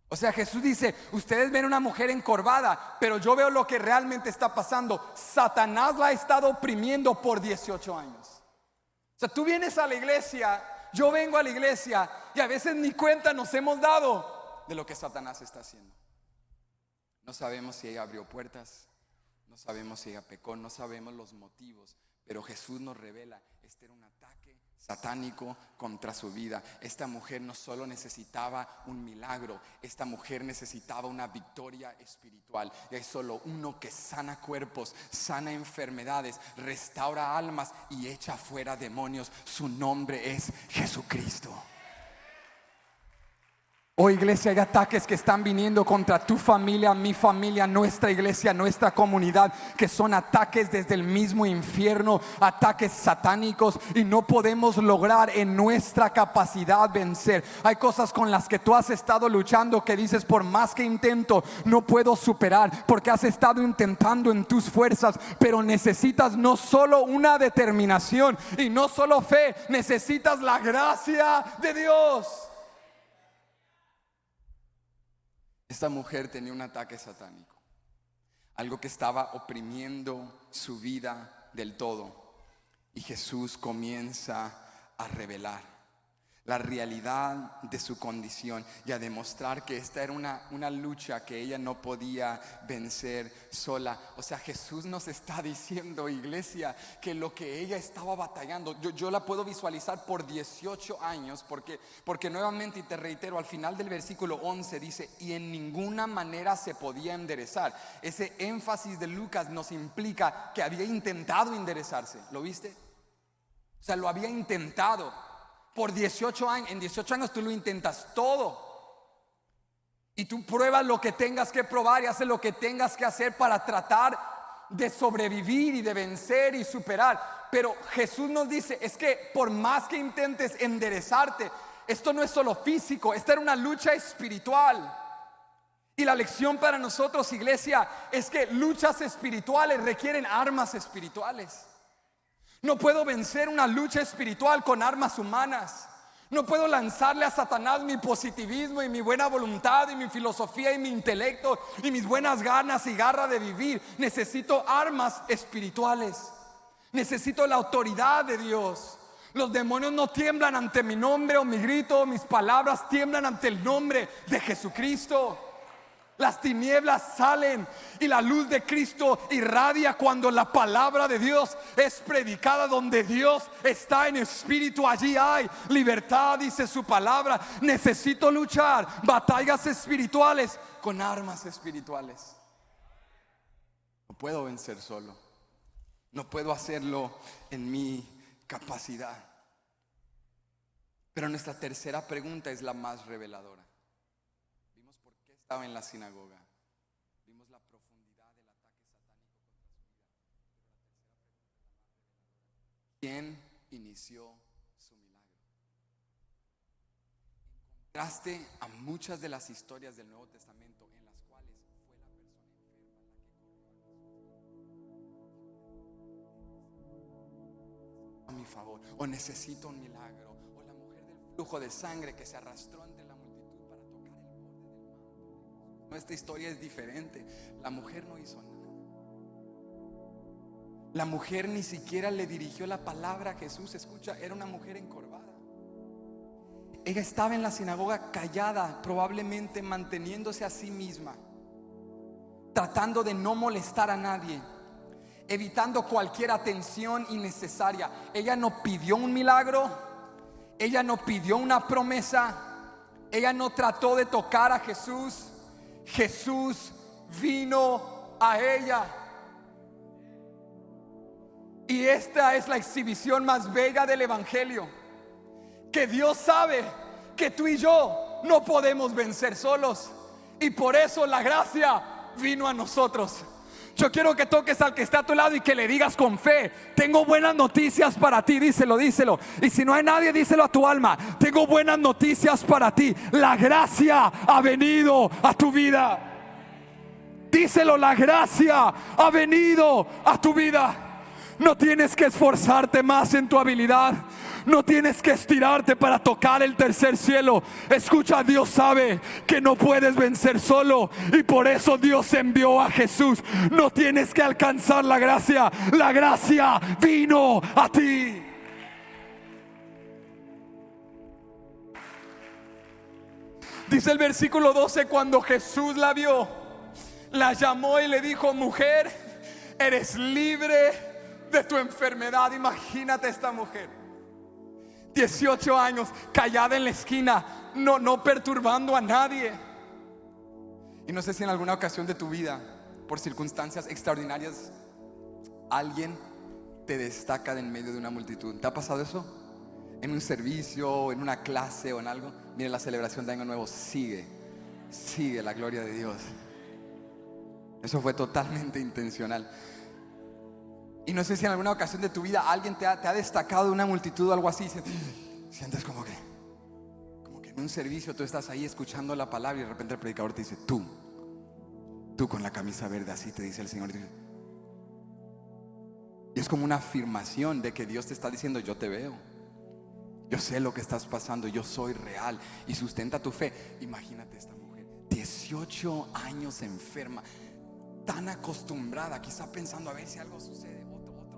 O sea, Jesús dice: ustedes ven una mujer encorvada, pero yo veo lo que realmente está pasando. Satanás la ha estado oprimiendo por 18 años. O sea, tú vienes a la iglesia, yo vengo a la iglesia, y a veces ni cuenta nos hemos dado de lo que Satanás está haciendo. No sabemos si ella abrió puertas, no sabemos si ella pecó, no sabemos los motivos, pero Jesús nos revela: este era un ataque satánico contra su vida. Esta mujer no solo necesitaba un milagro, esta mujer necesitaba una victoria espiritual. Y hay solo uno que sana cuerpos, sana enfermedades, restaura almas y echa fuera demonios. Su nombre es Jesucristo. Oh iglesia, hay ataques que están viniendo contra tu familia, mi familia, nuestra iglesia, nuestra comunidad, que son ataques desde el mismo infierno, ataques satánicos, y no podemos lograr en nuestra capacidad vencer. Hay cosas con las que tú has estado luchando que dices: por más que intento, no puedo superar, porque has estado intentando en tus fuerzas. Pero necesitas no solo una determinación y no solo fe, necesitas la gracia de Dios. Esta mujer tenía un ataque satánico, algo que estaba oprimiendo su vida del todo. Y Jesús comienza a revelar la realidad de su condición y a demostrar que esta era una lucha que ella no podía vencer sola. O sea, Jesús nos está diciendo, iglesia, que lo que ella estaba batallando, yo la puedo visualizar por 18 años, porque nuevamente, y te reitero, al final del versículo 11 dice: y en ninguna manera se podía enderezar. Ese énfasis de Lucas nos implica que había intentado enderezarse. ¿Lo viste? O sea, lo había intentado por 18 años. En 18 años tú lo intentas todo, y tú pruebas lo que tengas que probar y haces lo que tengas que hacer para tratar de sobrevivir y de vencer y superar. Pero Jesús nos dice: es que por más que intentes enderezarte, esto no es solo físico, esta era una lucha espiritual. Y la lección para nosotros, iglesia, es que luchas espirituales requieren armas espirituales. No puedo vencer una lucha espiritual con armas humanas. No puedo lanzarle a Satanás mi positivismo y mi buena voluntad y mi filosofía y mi intelecto y mis buenas ganas y garra de vivir. Necesito armas espirituales. Necesito la autoridad de Dios. Los demonios no tiemblan ante mi nombre o mi grito o mis palabras, tiemblan ante el nombre de Jesucristo. Las tinieblas salen y la luz de Cristo irradia cuando la palabra de Dios es predicada. Donde Dios está en espíritu, allí hay libertad, dice su palabra. Necesito luchar batallas espirituales con armas espirituales. No puedo vencer solo, no puedo hacerlo en mi capacidad. Pero nuestra tercera pregunta es la más reveladora. Estaba en la sinagoga, vimos la profundidad del ataque satánico contra su vida. ¿Quién inició su milagro? En contraste a muchas de las historias del Nuevo Testamento en las cuales fue la persona enferma a mi favor, o necesito un milagro, o la mujer del flujo de sangre que se arrastró entre la multitud para tocar el borde del manto. Esta historia es diferente. La mujer no hizo nada. La mujer ni siquiera le dirigió la palabra a Jesús. Escucha, era una mujer encorvada. Ella estaba en la sinagoga callada, probablemente manteniéndose a sí misma, tratando de no molestar a nadie, evitando cualquier atención innecesaria. Ella no pidió un milagro, ella no pidió una promesa, ella no trató de tocar a Jesús. Jesús vino a ella. Y esta es la exhibición más bella del evangelio, que Dios sabe que tú y yo no podemos vencer solos, y por eso la gracia vino a nosotros. Yo quiero que toques al que está a tu lado y que le digas con fe: tengo buenas noticias para ti. Díselo, díselo. Y si no hay nadie, díselo a tu alma: tengo buenas noticias para ti. La gracia ha venido a tu vida. Díselo: la gracia ha venido a tu vida. No tienes que esforzarte más en tu habilidad. No tienes que estirarte para tocar el tercer cielo. Escucha, Dios sabe que no puedes vencer solo, y por eso Dios envió a Jesús. No tienes que alcanzar la gracia. La gracia vino a ti. Dice el versículo 12: cuando Jesús la vio, la llamó y le dijo: mujer, eres libre de tu enfermedad. Imagínate esta mujer, 18 años, callada en la esquina, no perturbando a nadie. Y no sé si en alguna ocasión de tu vida, por circunstancias extraordinarias, alguien te destaca de en medio de una multitud. ¿Te ha pasado eso? En un servicio, en una clase o en algo. Mire, la celebración de Año Nuevo sigue la gloria de Dios. Eso fue totalmente intencional. Y no sé si en alguna ocasión de tu vida alguien te ha destacado de una multitud o algo así. Sientes como que en un servicio tú estás ahí escuchando la palabra y de repente el predicador te dice: tú con la camisa verde, así te dice el Señor. Y es como una afirmación de que Dios te está diciendo: yo te veo, yo sé lo que estás pasando, yo soy real, y sustenta tu fe. Imagínate esta mujer, 18 años enferma, tan acostumbrada, quizá pensando a ver si algo sucede.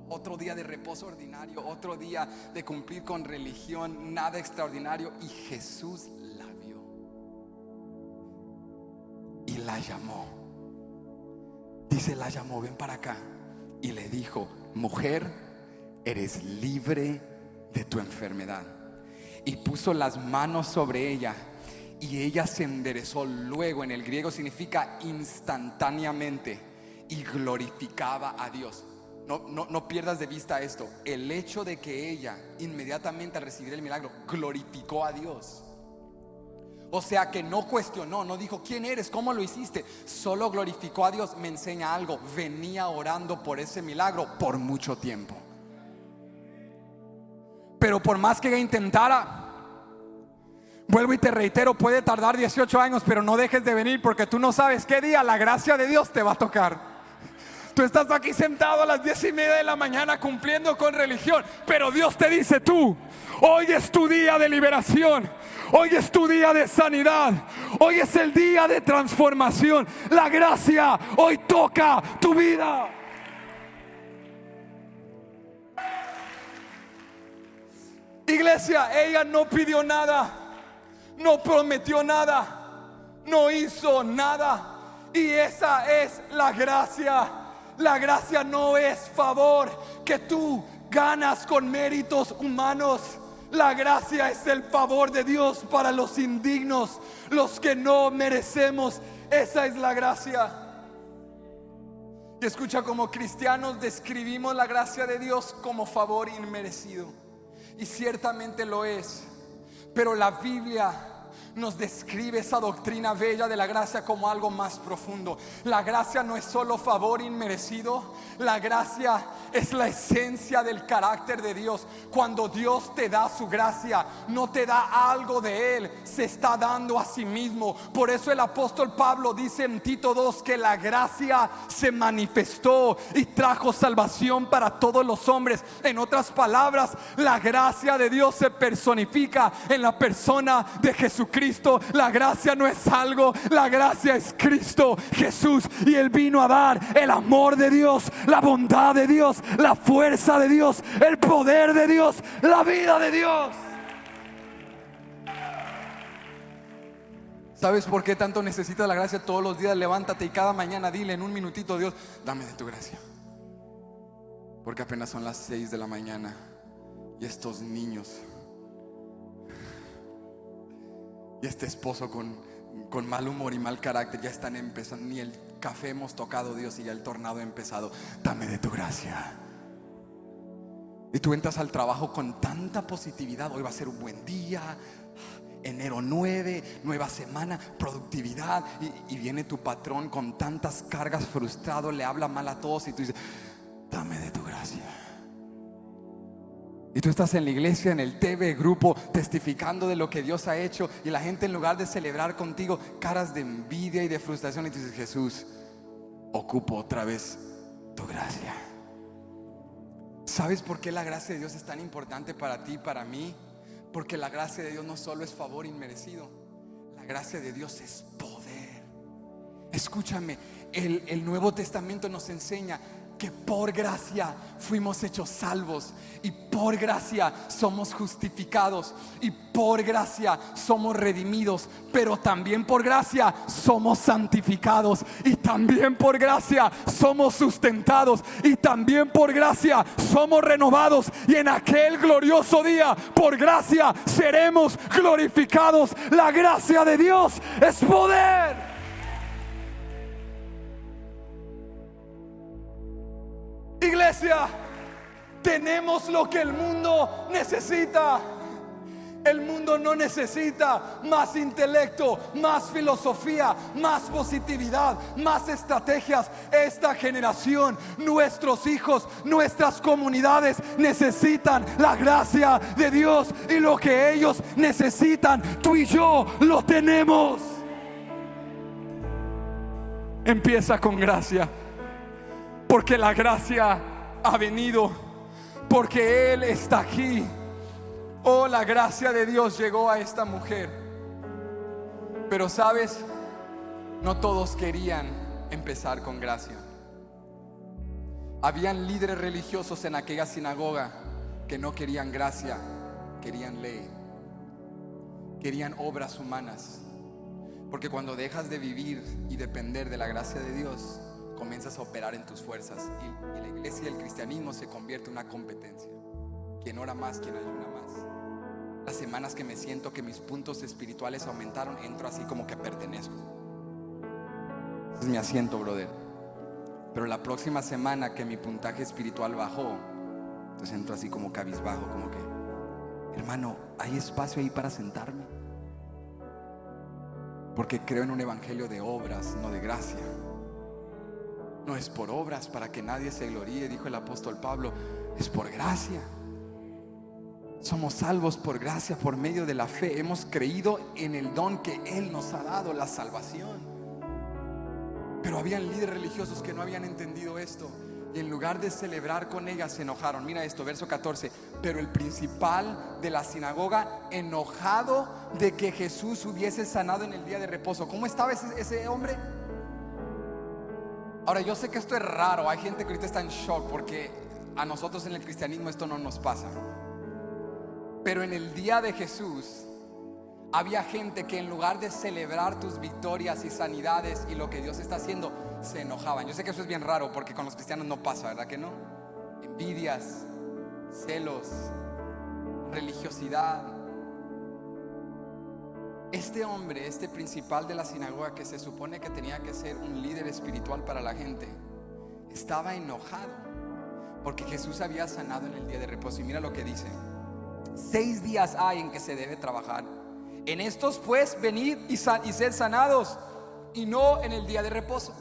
Otro día de reposo ordinario, otro día de cumplir con religión, nada extraordinario. Y Jesús la vio y la llamó. Dice, la llamó: ven para acá. Y le dijo: mujer, eres libre de tu enfermedad. Y puso las manos sobre ella, y ella se enderezó luego. En el griego significa instantáneamente, y glorificaba a Dios. No pierdas de vista esto: el hecho de que ella inmediatamente al recibir el milagro glorificó a Dios. O sea que no cuestionó, no dijo: ¿quién eres? ¿Cómo lo hiciste? Solo glorificó a Dios. Me enseña algo: venía orando por ese milagro por mucho tiempo. Pero por más que ella intentara, vuelvo y te reitero, puede tardar 18 años, pero no dejes de venir, porque tú no sabes qué día la gracia de Dios te va a tocar. Tú estás aquí sentado a las 10:30 de la mañana cumpliendo con religión, pero Dios te dice: tú, hoy es tu día de liberación, hoy es tu día de sanidad, hoy es el día de transformación. La gracia hoy toca tu vida. Iglesia, ella no pidió nada, no prometió nada, no hizo nada, y esa es la gracia. La gracia no es favor que tú ganas con méritos humanos. La gracia es el favor de Dios para los indignos, los que no merecemos. Esa es la gracia. Y escucha, como cristianos describimos la gracia de Dios como favor inmerecido, y ciertamente lo es. Pero la Biblia nos describe esa doctrina bella de la gracia como algo más profundo. La gracia no es solo favor inmerecido. La gracia es la esencia del carácter de Dios. Cuando Dios te da su gracia, no te da algo de Él, se está dando a sí mismo. Por eso el apóstol Pablo dice en Tito 2 que la gracia se manifestó y trajo salvación para todos los hombres. En otras palabras, la gracia de Dios se personifica en la persona de Jesucristo. Cristo. La gracia no es algo, la gracia es Cristo Jesús. Y Él vino a dar el amor de Dios, la bondad de Dios, la fuerza de Dios, el poder de Dios, la vida de Dios. ¿Sabes por qué tanto necesitas la gracia todos los días? Levántate y cada mañana dile en un minutito: Dios, dame de tu gracia. Porque apenas son las 6 de la mañana y estos niños y este esposo con mal humor y mal carácter ya están empezando. Ni el café hemos tocado, Dios, y ya el tornado ha empezado. Dame de tu gracia. Y tú entras al trabajo con tanta positividad: hoy va a ser un buen día, enero 9, nueva semana, productividad. Y viene tu patrón con tantas cargas, frustrado, le habla mal a todos y tú dices: dame de tu gracia. Y tú estás en la iglesia, en el TV grupo, testificando de lo que Dios ha hecho, y la gente, en lugar de celebrar contigo, caras de envidia y de frustración. Y tú dices: Jesús, ocupo otra vez tu gracia. ¿Sabes por qué la gracia de Dios es tan importante para ti y para mí? Porque la gracia de Dios no solo es favor inmerecido, la gracia de Dios es poder. Escúchame, el Nuevo Testamento nos enseña que por gracia fuimos hechos salvos, y por gracia somos justificados, y por gracia somos redimidos, pero también por gracia somos santificados, y también por gracia somos sustentados, y también por gracia somos renovados, y en aquel glorioso día por gracia seremos glorificados. La gracia de Dios es poder. Iglesia, tenemos lo que el mundo necesita. El mundo no necesita más intelecto, más filosofía, más positividad, más estrategias. Esta generación, nuestros hijos, nuestras comunidades necesitan la gracia de Dios, y lo que ellos necesitan, tú y yo lo tenemos. Empieza con gracia, porque la gracia ha venido, porque Él está aquí. Oh, la gracia de Dios llegó a esta mujer. Pero sabes, no todos querían empezar con gracia. Habían líderes religiosos en aquella sinagoga que no querían gracia, querían ley, querían obras humanas. Porque cuando dejas de vivir y depender de la gracia de Dios, comienzas a operar en tus fuerzas, y la iglesia y el cristianismo se convierte en una competencia. Quien ora más, quien ayuna más. Las semanas que me siento que mis puntos espirituales aumentaron, entro así como que pertenezco. Ese es mi asiento, brother. Pero la próxima semana que mi puntaje espiritual bajó, entonces entro así como cabizbajo, como que: hermano, ¿hay espacio ahí para sentarme? Porque creo en un evangelio de obras, no de gracia. No es por obras para que nadie se gloríe, dijo el apóstol Pablo. Es por gracia. Somos salvos por gracia, por medio de la fe. Hemos creído en el don que Él nos ha dado, la salvación. Pero habían líderes religiosos que no habían entendido esto, y en lugar de celebrar con ella, se enojaron. Mira esto, verso 14. Pero el principal de la sinagoga, enojado de que Jesús hubiese sanado en el día de reposo. ¿Cómo estaba ese hombre? Ahora, yo sé que esto es raro. Hay gente que ahorita está en shock, porque a nosotros en el cristianismo esto no nos pasa. Pero en el día de Jesús había gente que, en lugar de celebrar tus victorias y sanidades y lo que Dios está haciendo, se enojaban. Yo sé que eso es bien raro, porque con los cristianos no pasa, ¿verdad que no? Envidias, celos, religiosidad. Este hombre, este principal de la sinagoga, que se supone que tenía que ser un líder espiritual para la gente, estaba enojado porque Jesús había sanado en el día de reposo. Y mira lo que dice: 6 días hay en que se debe trabajar. En estos pues venid y ser sanados, y no en el día de reposo.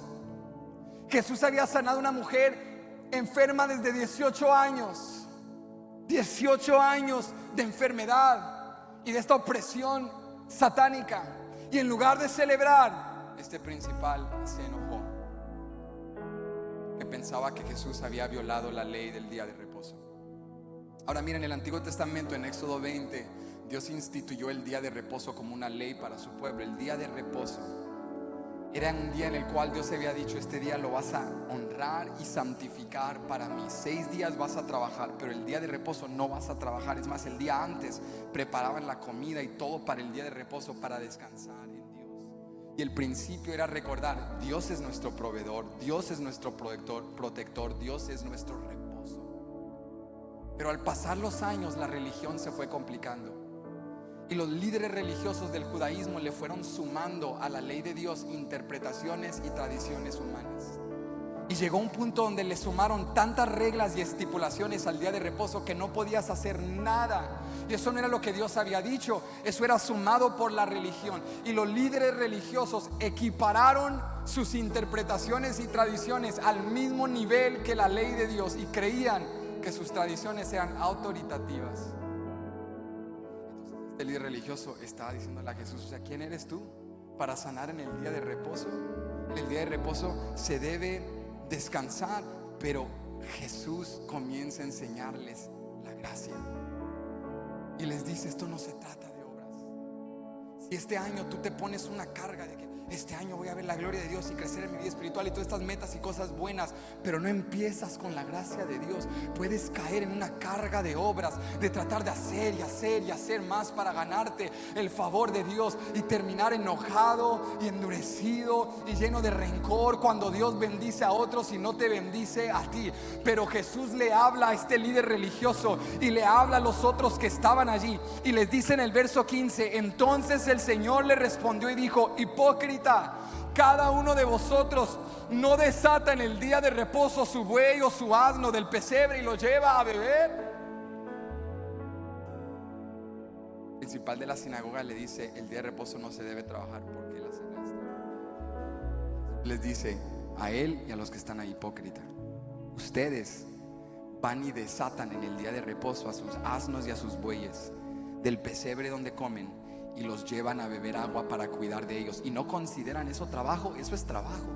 Jesús había sanado a una mujer enferma desde 18 años. 18 años de enfermedad y de esta opresión satánica. Y en lugar de celebrar, este principal se enojó, que pensaba que Jesús había violado la ley del día de reposo. Ahora miren, el Antiguo Testamento, en Éxodo 20, Dios instituyó el día de reposo como una ley para su pueblo. El día de reposo era un día en el cual Dios había dicho: este día lo vas a honrar y santificar para mí. 6 días vas a trabajar, pero el día de reposo no vas a trabajar. Es más, el día antes preparaban la comida y todo para el día de reposo, para descansar en Dios. Y el principio era recordar: Dios es nuestro proveedor, Dios es nuestro protector, Dios es nuestro reposo. Pero al pasar los años, la religión se fue complicando. Y los líderes religiosos del judaísmo le fueron sumando a la ley de Dios interpretaciones y tradiciones humanas. Y llegó un punto donde le sumaron tantas reglas y estipulaciones al día de reposo que no podías hacer nada. Y eso no era lo que Dios había dicho, eso era sumado por la religión. Y los líderes religiosos equipararon sus interpretaciones y tradiciones al mismo nivel que la ley de Dios, y creían que sus tradiciones eran autoritativas. El líder religioso estaba diciéndole a Jesús: o sea, ¿quién eres tú para sanar en el día de reposo? En el día de reposo se debe descansar. Pero Jesús comienza a enseñarles la gracia y les dice: esto no se trata de obras. Si este año tú te pones una carga de que este año voy a ver la gloria de Dios y crecer en mi vida espiritual y todas estas metas y cosas buenas, pero no empiezas con la gracia de Dios, puedes caer en una carga de obras, de tratar de hacer y hacer y hacer más para ganarte el favor de Dios, y terminar enojado y endurecido y lleno de rencor cuando Dios bendice a otros y no te bendice a ti. Pero Jesús le habla a este líder religioso y le habla a los otros que estaban allí, y les dice en el verso 15: entonces el Señor le respondió y dijo: hipócrita, cada uno de vosotros no desata en el día de reposo su buey o su asno del pesebre y lo lleva a beber. El principal de la sinagoga le dice: el día de reposo no se debe trabajar, porque la les dice a él y a los que están ahí: hipócrita, ustedes van y desatan en el día de reposo a sus asnos y a sus bueyes del pesebre donde comen, y los llevan a beber agua para cuidar de ellos, y no consideran eso trabajo. Eso es trabajo.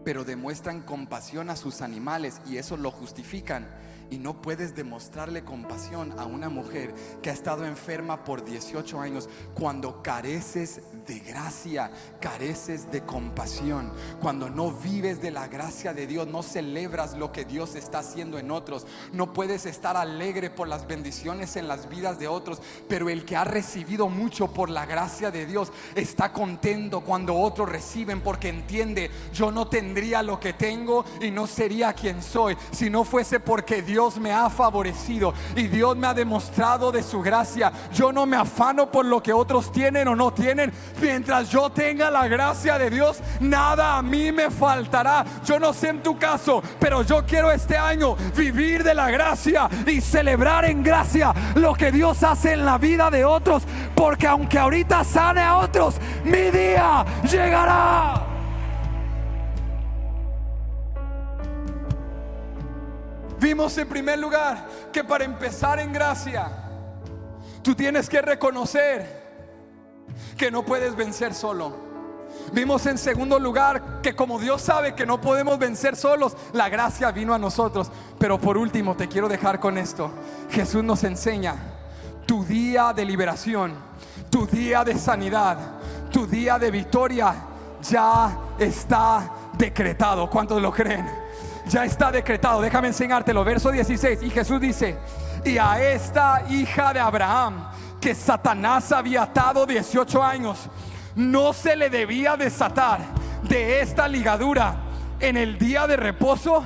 Pero demuestran compasión a sus animales y eso lo justifican. Y no puedes demostrarle compasión a una mujer que ha estado enferma por 18 años cuando careces de gracia, careces de compasión. Cuando no vives de la gracia de Dios, no celebras lo que Dios está haciendo en otros. No puedes estar alegre por las bendiciones en las vidas de otros. Pero el que ha recibido mucho por la gracia de Dios está contento cuando otros reciben, porque entiende: yo no tendría lo que tengo y no sería quien soy si no fuese porque Dios me ha favorecido y Dios me ha demostrado de su gracia. Yo no me afano por lo que otros tienen o no tienen. Mientras yo tenga la gracia de Dios, nada a mí me faltará. Yo no sé en tu caso, pero yo quiero este año vivir de la gracia y celebrar en gracia lo que Dios hace en la vida de otros, porque aunque ahorita sane a otros, mi día llegará. Vimos en primer lugar que para empezar en gracia, tú tienes que reconocer que no puedes vencer solo. Vimos en segundo lugar que como Dios sabe que no podemos vencer solos, la gracia vino a nosotros. Pero por último te quiero dejar con esto: Jesús nos enseña: tu día de liberación, tu día de sanidad, tu día de victoria ya está decretado. ¿Cuántos lo creen? Ya está decretado. Déjame enseñártelo. Verso 16. Y Jesús dice: y a esta hija de Abraham, que Satanás había atado 18 años, no se le debía desatar de esta ligadura en el día de reposo.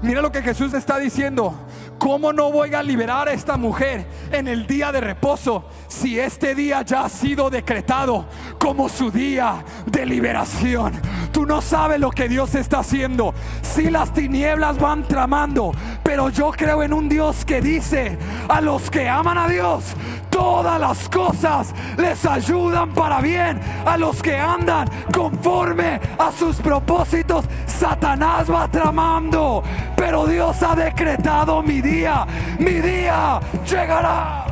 Mira lo que Jesús está diciendo: ¿cómo no voy a liberar a esta mujer en el día de reposo si este día ya ha sido decretado como su día de liberación? Tú no sabes lo que Dios está haciendo. Si las tinieblas van tramando, pero yo creo en un Dios que dice: a los que aman a Dios, todas las cosas les ayudan para bien. A los que andan conforme a sus propósitos. Satanás va tramando, pero Dios ha decretado: mi día llegará.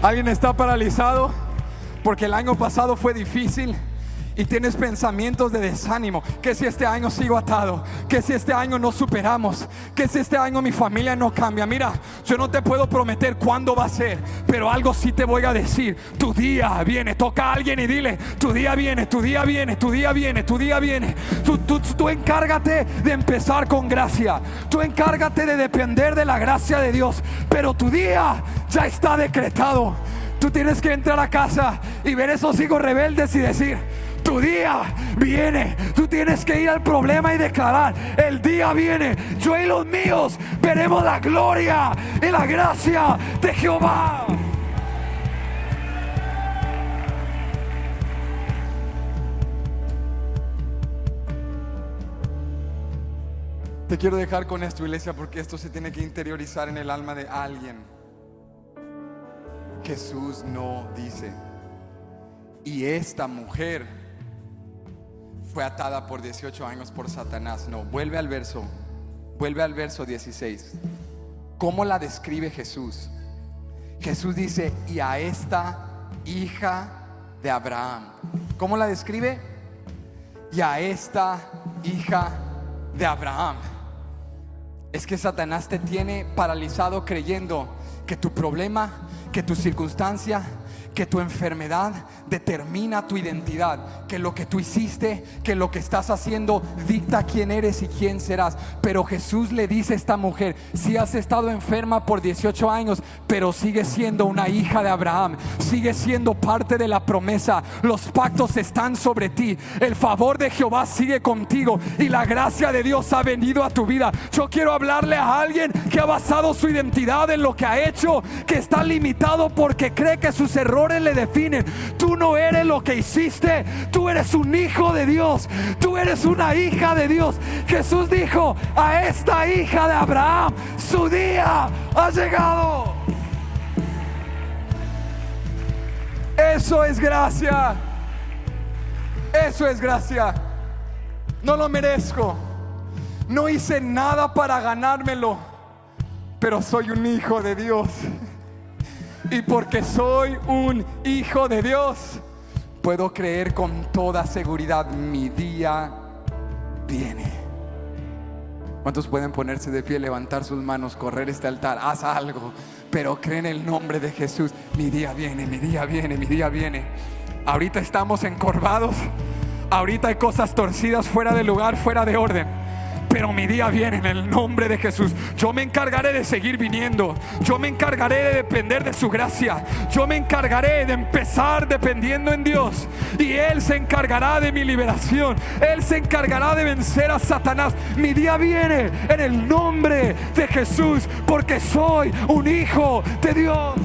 ¿Alguien está paralizado porque el año pasado fue difícil y tienes pensamientos de desánimo, que si este año sigo atado, que si este año no superamos, que si este año mi familia no cambia, mira, yo no te puedo prometer cuándo va a ser, pero algo sí te voy a decir: tu día viene. Toca a alguien y dile: tu día viene, tu día viene, tu día viene, tu día viene. Tú encárgate de empezar con gracia, tú encárgate de depender de la gracia de Dios, pero tu día ya está decretado. Tú tienes que entrar a casa y ver esos hijos rebeldes y decir: tu día viene. Tú tienes que ir al problema y declarar: el día viene. Yo y los míos veremos la gloria y la gracia de Jehová. Te quiero dejar con esto, iglesia, porque esto se tiene que interiorizar en el alma de alguien. Jesús no dice: y esta mujer fue atada por 18 años por Satanás. No, vuelve al verso 16. ¿Cómo la describe Jesús? Jesús dice: y a esta hija de Abraham. ¿Cómo la describe? Y a esta hija de Abraham. Es que Satanás te tiene paralizado creyendo que tu problema, que tu circunstancia, que tu enfermedad determina tu identidad, que lo que tú hiciste, que lo que estás haciendo dicta quién eres y quién serás. Pero Jesús le dice a esta mujer: si has estado enferma por 18 años, pero sigues siendo una hija de Abraham, sigues siendo parte de la promesa. Los pactos están sobre ti, el favor de Jehová sigue contigo y la gracia de Dios ha venido a tu vida. Yo quiero hablarle a alguien que ha basado su identidad en lo que ha hecho, que está limitado porque cree que sus errores le definen. Tú no eres lo que hiciste, tú eres un hijo de Dios, tú eres una hija de Dios. Jesús dijo: a esta hija de Abraham su día ha llegado. Eso es gracia, eso es gracia. No lo merezco, no hice nada para ganármelo, pero soy un hijo de Dios. Y porque soy un hijo de Dios, puedo creer con toda seguridad: mi día viene. ¿Cuántos pueden ponerse de pie, levantar sus manos, correr este altar? Haz algo, pero cree en el nombre de Jesús. Mi día viene, mi día viene, mi día viene. Ahorita estamos encorvados, ahorita hay cosas torcidas, fuera de lugar, fuera de orden, pero mi día viene en el nombre de Jesús. Yo me encargaré de seguir viniendo, yo me encargaré de depender de su gracia, yo me encargaré de empezar dependiendo en Dios, y Él se encargará de mi liberación, Él se encargará de vencer a Satanás. Mi día viene en el nombre de Jesús, porque soy un hijo de Dios.